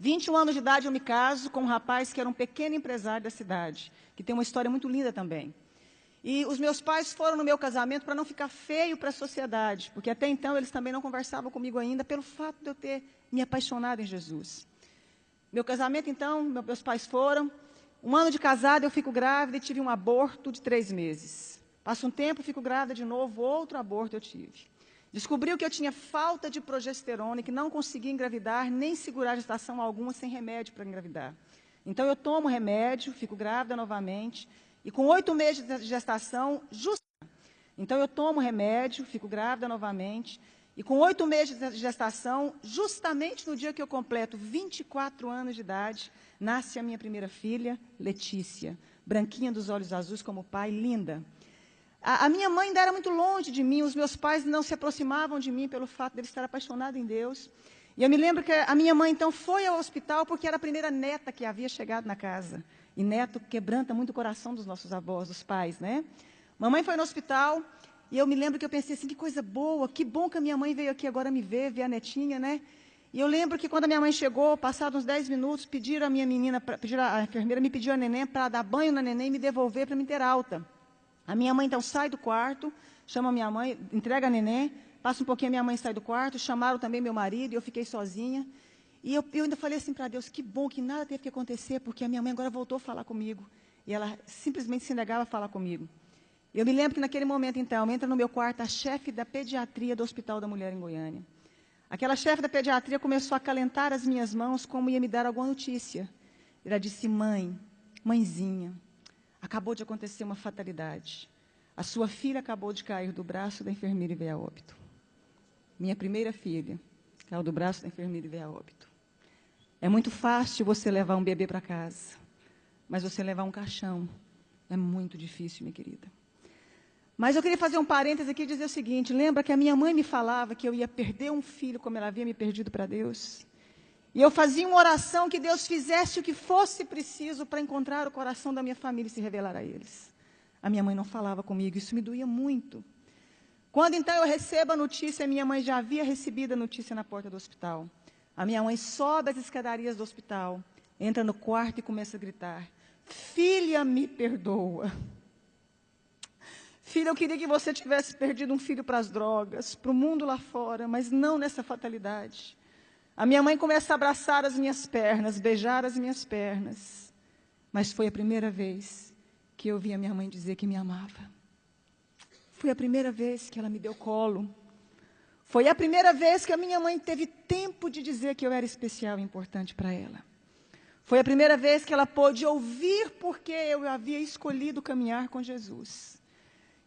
21 anos de idade eu me caso com um rapaz que era um pequeno empresário da cidade, que tem uma história muito linda também. E os meus pais foram no meu casamento para não ficar feio para a sociedade, porque até então eles também não conversavam comigo ainda, pelo fato de eu ter me apaixonado em Jesus. Meu casamento, então, meus pais foram. 1 ano de casada, eu fico grávida e tive um aborto de 3 meses. Passa um tempo, fico grávida de novo, outro aborto eu tive. Descobriu que eu tinha falta de progesterona e que não conseguia engravidar, nem segurar gestação alguma sem remédio para engravidar. Então, eu tomo remédio, fico grávida novamente, e com 8 meses de gestação, então, eu tomo remédio, fico grávida novamente, e com 8 meses de gestação, justamente no dia que eu completo 24 anos de idade, nasce a minha primeira filha, Letícia, branquinha dos olhos azuis como o pai, linda. A minha mãe ainda era muito longe de mim, os meus pais não se aproximavam de mim pelo fato de ele estar apaixonado em Deus. E eu me lembro que a minha mãe, então, foi ao hospital porque era a primeira neta que havia chegado na casa. E neto quebranta muito o coração dos nossos avós, dos pais, né? Mamãe foi no hospital e eu me lembro que eu pensei assim, que coisa boa, que bom que a minha mãe veio aqui agora me ver a netinha, né? E eu lembro que quando a minha mãe chegou, passados uns 10 minutos, pediram a minha menina, a enfermeira me pediu a neném para dar banho na neném e me devolver para me ter alta. A minha mãe, então, sai do quarto, chama a minha mãe, entrega a neném, passa um pouquinho, a minha mãe sai do quarto, chamaram também meu marido, e eu fiquei sozinha. E eu ainda falei assim para Deus, que bom que nada teve que acontecer, porque a minha mãe agora voltou a falar comigo. E ela simplesmente se negava a falar comigo. Eu me lembro que naquele momento, então, entra no meu quarto a chefe da pediatria do Hospital da Mulher em Goiânia. Aquela chefe da pediatria começou a acalentar as minhas mãos como ia me dar alguma notícia. Ela disse, mãezinha, acabou de acontecer uma fatalidade. A sua filha acabou de cair do braço da enfermeira e veio a óbito. Minha primeira filha caiu do braço da enfermeira e veio a óbito. É muito fácil você levar um bebê para casa, mas você levar um caixão é muito difícil, minha querida. Mas eu queria fazer um parêntese aqui e dizer o seguinte, lembra que a minha mãe me falava que eu ia perder um filho como ela havia me perdido para Deus? E eu fazia uma oração que Deus fizesse o que fosse preciso para encontrar o coração da minha família e se revelar a eles. A minha mãe não falava comigo, isso me doía muito. Quando então eu recebo a notícia, a minha mãe já havia recebido a notícia na porta do hospital. A minha mãe sobe as escadarias do hospital, entra no quarto e começa a gritar, filha, me perdoa. Filha, eu queria que você tivesse perdido um filho para as drogas, para o mundo lá fora, mas não nessa fatalidade. A minha mãe começa a abraçar as minhas pernas, beijar as minhas pernas. Mas foi a primeira vez que eu vi a minha mãe dizer que me amava. Foi a primeira vez que ela me deu colo. Foi a primeira vez que a minha mãe teve tempo de dizer que eu era especial e importante para ela. Foi a primeira vez que ela pôde ouvir porque eu havia escolhido caminhar com Jesus.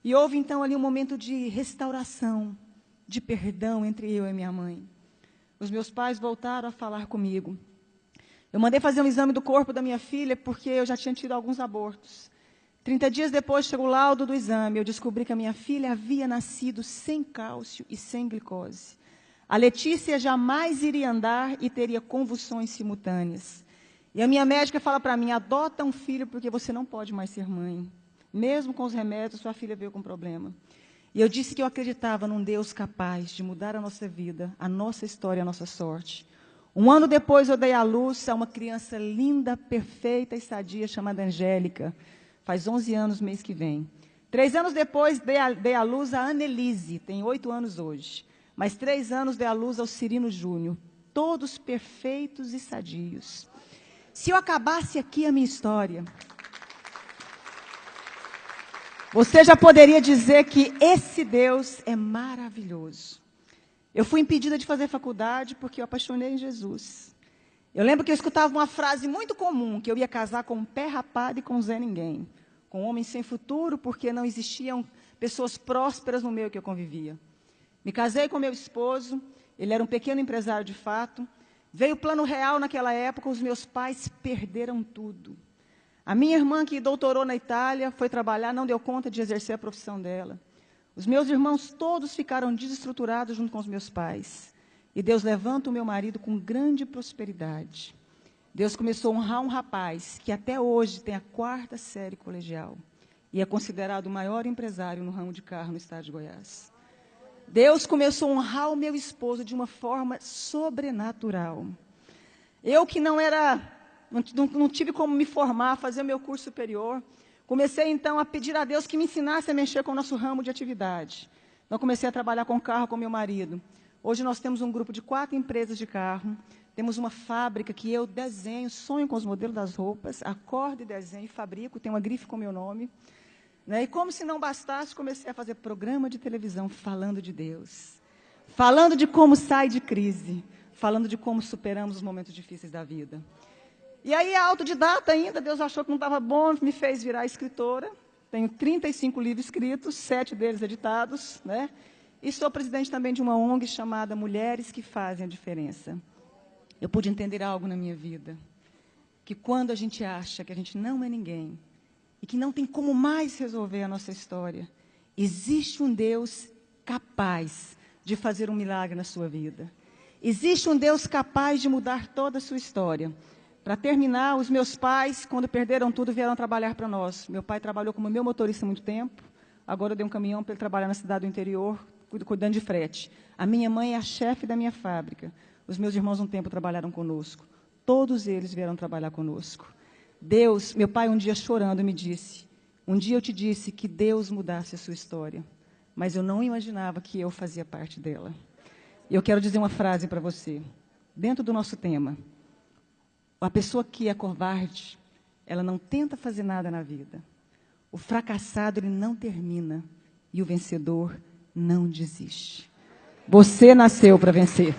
E houve então ali um momento de restauração, de perdão entre eu e minha mãe. Os meus pais voltaram a falar comigo. Eu mandei fazer um exame do corpo da minha filha porque eu já tinha tido alguns abortos. 30 dias depois chegou o laudo do exame. Eu descobri que a minha filha havia nascido sem cálcio e sem glicose. A Letícia jamais iria andar e teria convulsões simultâneas. E a minha médica fala para mim, adota um filho porque você não pode mais ser mãe. Mesmo com os remédios, sua filha veio com problema. E eu disse que eu acreditava num Deus capaz de mudar a nossa vida, a nossa história, a nossa sorte. 1 ano depois, eu dei à luz a uma criança linda, perfeita e sadia, chamada Angélica. Faz 11 anos, mês que vem. 3 anos depois, dei à luz a Annelise, tem 8 anos hoje. Mais 3 anos, dei à luz ao Cirino Júnior. Todos perfeitos e sadios. Se eu acabasse aqui a minha história, você já poderia dizer que esse Deus é maravilhoso. Eu fui impedida de fazer faculdade porque eu apaixonei em Jesus. Eu lembro que eu escutava uma frase muito comum, que eu ia casar com um pé rapado e com um Zé Ninguém. Com um homem sem futuro, porque não existiam pessoas prósperas no meio que eu convivia. Me casei com meu esposo, ele era um pequeno empresário de fato. Veio o Plano Real naquela época, os meus pais perderam tudo. A minha irmã, que doutorou na Itália, foi trabalhar, não deu conta de exercer a profissão dela. Os meus irmãos todos ficaram desestruturados junto com os meus pais. E Deus levanta o meu marido com grande prosperidade. Deus começou a honrar um rapaz que até hoje tem a 4ª série colegial. E é considerado o maior empresário no ramo de carro no estado de Goiás. Deus começou a honrar o meu esposo de uma forma sobrenatural. Eu que não tive como me formar, fazer o meu curso superior, comecei então a pedir a Deus que me ensinasse a mexer com o nosso ramo de atividade. Então comecei a trabalhar com carro com meu marido. Hoje nós temos um grupo de 4 empresas de carro, temos uma fábrica que eu desenho, sonho com os modelos das roupas, acordo e desenho, fabrico, tenho uma grife com meu nome. Né? E como se não bastasse, comecei a fazer programa de televisão falando de Deus, falando de como sai de crise, falando de como superamos os momentos difíceis da vida. E aí, autodidata ainda, Deus achou que não estava bom, me fez virar escritora. Tenho 35 livros escritos, 7 deles editados, né? E sou presidente também de uma ONG chamada Mulheres que Fazem a Diferença. Eu pude entender algo na minha vida, que quando a gente acha que a gente não é ninguém, e que não tem como mais resolver a nossa história, existe um Deus capaz de fazer um milagre na sua vida. Existe um Deus capaz de mudar toda a sua história. Para terminar, os meus pais, quando perderam tudo, vieram trabalhar para nós. Meu pai trabalhou como meu motorista há muito tempo. Agora eu dei um caminhão para ele trabalhar na cidade do interior, cuidando de frete. A minha mãe é a chefe da minha fábrica. Os meus irmãos um tempo trabalharam conosco. Todos eles vieram trabalhar conosco. Deus, meu pai um dia chorando me disse, um dia eu te disse que Deus mudasse a sua história, mas eu não imaginava que eu fazia parte dela. E eu quero dizer uma frase para você, dentro do nosso tema. A pessoa que é covarde, ela não tenta fazer nada na vida. O fracassado, ele não termina. E o vencedor não desiste. Você nasceu para vencer.